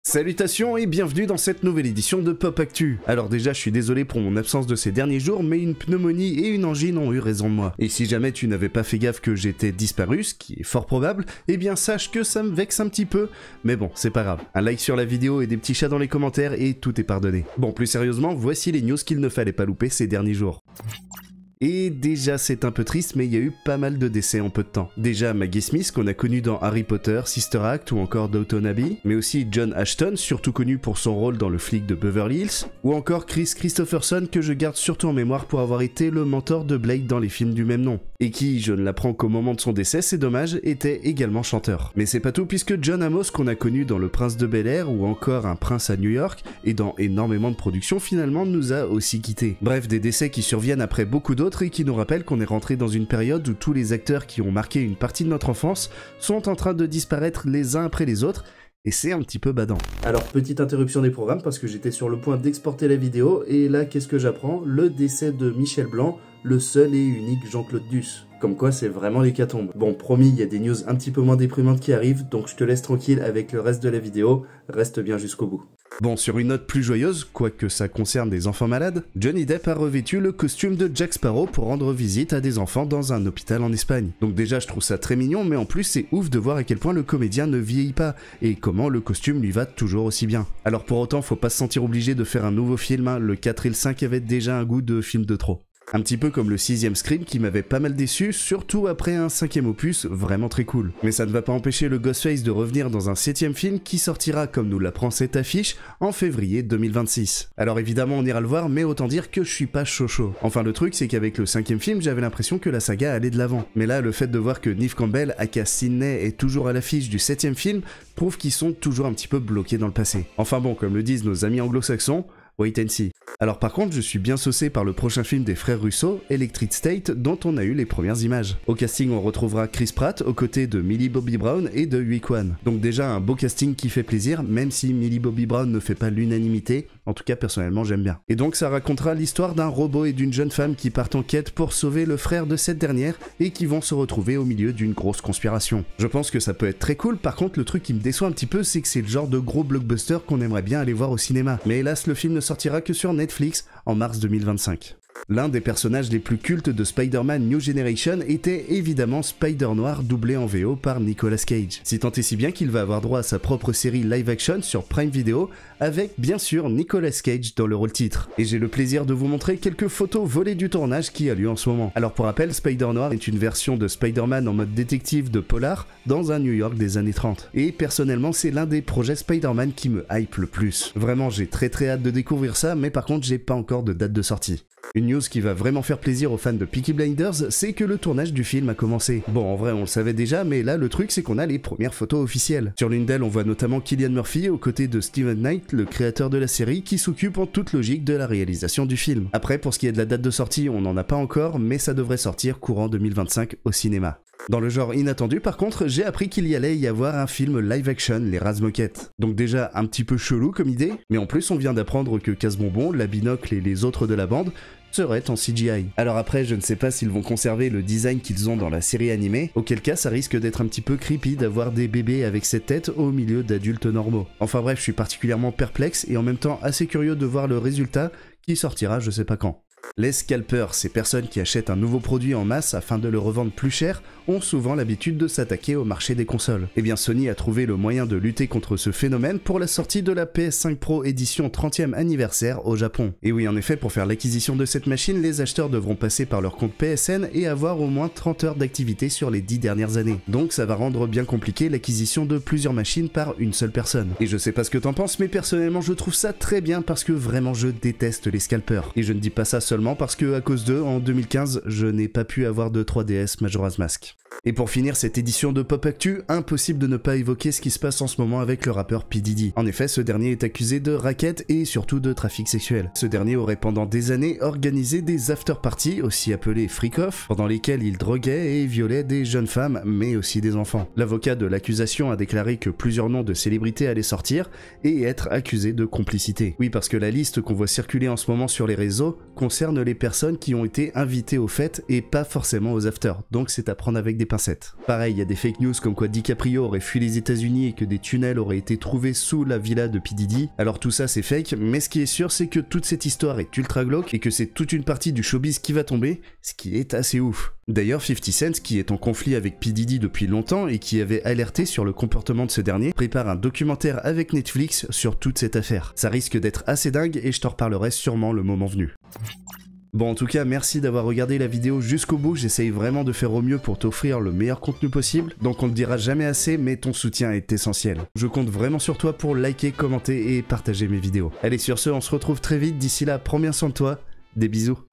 Salutations et bienvenue dans cette nouvelle édition de Pop Actu. Alors déjà je suis désolé pour mon absence de ces derniers jours, mais une pneumonie et une angine ont eu raison de moi. Et si jamais tu n'avais pas fait gaffe que j'étais disparu, ce qui est fort probable, eh bien sache que ça me vexe un petit peu, mais bon c'est pas grave. Un like sur la vidéo et des petits chats dans les commentaires et tout est pardonné. Bon plus sérieusement, voici les news qu'il ne fallait pas louper ces derniers jours. Et déjà c'est un peu triste, mais il y a eu pas mal de décès en peu de temps. Déjà Maggie Smith qu'on a connu dans Harry Potter, Sister Act ou encore Downton Abbey, mais aussi John Ashton, surtout connu pour son rôle dans Le Flic de Beverly Hills, ou encore Chris Christopherson que je garde surtout en mémoire pour avoir été le mentor de Blake dans les films du même nom, et qui, je ne l'apprends qu'au moment de son décès, c'est dommage, était également chanteur. Mais c'est pas tout puisque John Amos qu'on a connu dans Le Prince de Bel-Air ou encore Un Prince à New York, et dans énormément de productions finalement nous a aussi quittés. Bref, des décès qui surviennent après beaucoup d'autres et qui nous rappellent qu'on est rentré dans une période où tous les acteurs qui ont marqué une partie de notre enfance sont en train de disparaître les uns après les autres, et c'est un petit peu badant. Alors petite interruption des programmes parce que j'étais sur le point d'exporter la vidéo, et là qu'est-ce que j'apprends? Le décès de Michel Blanc, le seul et unique Jean-Claude Duss. Comme quoi c'est vraiment l'hécatombe. Bon promis, il y a des news un petit peu moins déprimantes qui arrivent, donc je te laisse tranquille avec le reste de la vidéo, reste bien jusqu'au bout. Bon, sur une note plus joyeuse, quoique ça concerne des enfants malades, Johnny Depp a revêtu le costume de Jack Sparrow pour rendre visite à des enfants dans un hôpital en Espagne. Donc déjà je trouve ça très mignon, mais en plus c'est ouf de voir à quel point le comédien ne vieillit pas, et comment le costume lui va toujours aussi bien. Alors pour autant, faut pas se sentir obligé de faire un nouveau film, hein. Le 4 et le 5 avaient déjà un goût de film de trop. Un petit peu comme le 6ème Scream qui m'avait pas mal déçu, surtout après un 5ème opus vraiment très cool. Mais ça ne va pas empêcher le Ghostface de revenir dans un 7ème film qui sortira, comme nous l'apprend cette affiche, en février 2026. Alors évidemment on ira le voir, mais autant dire que je suis pas chaud. Enfin le truc c'est qu'avec le 5ème film j'avais l'impression que la saga allait de l'avant. Mais là le fait de voir que Neve Campbell aka Sidney est toujours à l'affiche du 7ème film prouve qu'ils sont toujours un petit peu bloqués dans le passé. Enfin bon, comme le disent nos amis anglo-saxons, wait and see. Alors par contre, je suis bien saucé par le prochain film des frères Russo, Electric State, dont on a eu les premières images. Au casting, on retrouvera Chris Pratt aux côtés de Millie Bobby Brown et de Hui Kwan. Donc déjà un beau casting qui fait plaisir, même si Millie Bobby Brown ne fait pas l'unanimité, en tout cas personnellement j'aime bien. Et donc ça racontera l'histoire d'un robot et d'une jeune femme qui partent en quête pour sauver le frère de cette dernière et qui vont se retrouver au milieu d'une grosse conspiration. Je pense que ça peut être très cool, par contre le truc qui me déçoit un petit peu c'est que c'est le genre de gros blockbuster qu'on aimerait bien aller voir au cinéma. Mais hélas le film ne sortira que sur Netflix en mars 2025. L'un des personnages les plus cultes de Spider-Man New Generation était évidemment Spider-Noir doublé en VO par Nicolas Cage. Si tant est si bien qu'il va avoir droit à sa propre série live-action sur Prime Video, avec bien sûr Nicolas Cage dans le rôle titre. Et j'ai le plaisir de vous montrer quelques photos volées du tournage qui a lieu en ce moment. Alors pour rappel, Spider-Noir est une version de Spider-Man en mode détective de Polar dans un New York des années 30. Et personnellement c'est l'un des projets Spider-Man qui me hype le plus. Vraiment j'ai très hâte de découvrir ça, mais par contre j'ai pas encore de date de sortie. Une news qui va vraiment faire plaisir aux fans de Peaky Blinders, c'est que le tournage du film a commencé. Bon, en vrai, on le savait déjà, mais là, le truc, c'est qu'on a les premières photos officielles. Sur l'une d'elles, on voit notamment Cillian Murphy aux côtés de Steven Knight, le créateur de la série, qui s'occupe en toute logique de la réalisation du film. Après, pour ce qui est de la date de sortie, on n'en a pas encore, mais ça devrait sortir courant 2025 au cinéma. Dans le genre inattendu par contre, j'ai appris qu'il y allait y avoir un film live-action, Les Razmoquettes. Donc déjà un petit peu chelou comme idée, mais en plus on vient d'apprendre que Casse-Bonbon, la Binocle et les autres de la bande seraient en CGI. Alors après, je ne sais pas s'ils vont conserver le design qu'ils ont dans la série animée, auquel cas ça risque d'être un petit peu creepy d'avoir des bébés avec cette tête au milieu d'adultes normaux. Enfin bref, je suis particulièrement perplexe et en même temps assez curieux de voir le résultat qui sortira je sais pas quand. Les scalpers, ces personnes qui achètent un nouveau produit en masse afin de le revendre plus cher, ont souvent l'habitude de s'attaquer au marché des consoles. Et bien Sony a trouvé le moyen de lutter contre ce phénomène pour la sortie de la PS5 Pro édition 30e anniversaire au Japon. Et oui en effet, pour faire l'acquisition de cette machine, les acheteurs devront passer par leur compte PSN et avoir au moins 30 heures d'activité sur les 10 dernières années. Donc ça va rendre bien compliqué l'acquisition de plusieurs machines par une seule personne. Et je sais pas ce que t'en penses, mais personnellement je trouve ça très bien parce que vraiment je déteste les scalpers. Et je ne dis pas ça seulement parce que à cause d'eux, en 2015, je n'ai pas pu avoir de 3DS Majora's Mask. Et pour finir cette édition de Pop Actu, impossible de ne pas évoquer ce qui se passe en ce moment avec le rappeur P. Diddy. En effet, ce dernier est accusé de racket et surtout de trafic sexuel. Ce dernier aurait pendant des années organisé des after-parties, aussi appelés freak-off, pendant lesquels il droguait et violait des jeunes femmes, mais aussi des enfants. L'avocat de l'accusation a déclaré que plusieurs noms de célébrités allaient sortir et être accusés de complicité. Oui, parce que la liste qu'on voit circuler en ce moment sur les réseaux concerne les personnes qui ont été invitées aux fêtes et pas forcément aux afters, donc c'est à prendre avec des pincettes. Pareil, il y a des fake news comme quoi DiCaprio aurait fui les États-Unis et que des tunnels auraient été trouvés sous la villa de P. Diddy. Alors tout ça c'est fake, mais ce qui est sûr c'est que toute cette histoire est ultra glauque et que c'est toute une partie du showbiz qui va tomber, ce qui est assez ouf. D'ailleurs 50 Cent, qui est en conflit avec P. Diddy depuis longtemps et qui avait alerté sur le comportement de ce dernier, prépare un documentaire avec Netflix sur toute cette affaire. Ça risque d'être assez dingue et je t'en reparlerai sûrement le moment venu. Bon, en tout cas, merci d'avoir regardé la vidéo jusqu'au bout, j'essaye vraiment de faire au mieux pour t'offrir le meilleur contenu possible, donc on le dira jamais assez, mais ton soutien est essentiel. Je compte vraiment sur toi pour liker, commenter et partager mes vidéos. Allez, sur ce, on se retrouve très vite, d'ici là, prends bien soin de toi, des bisous.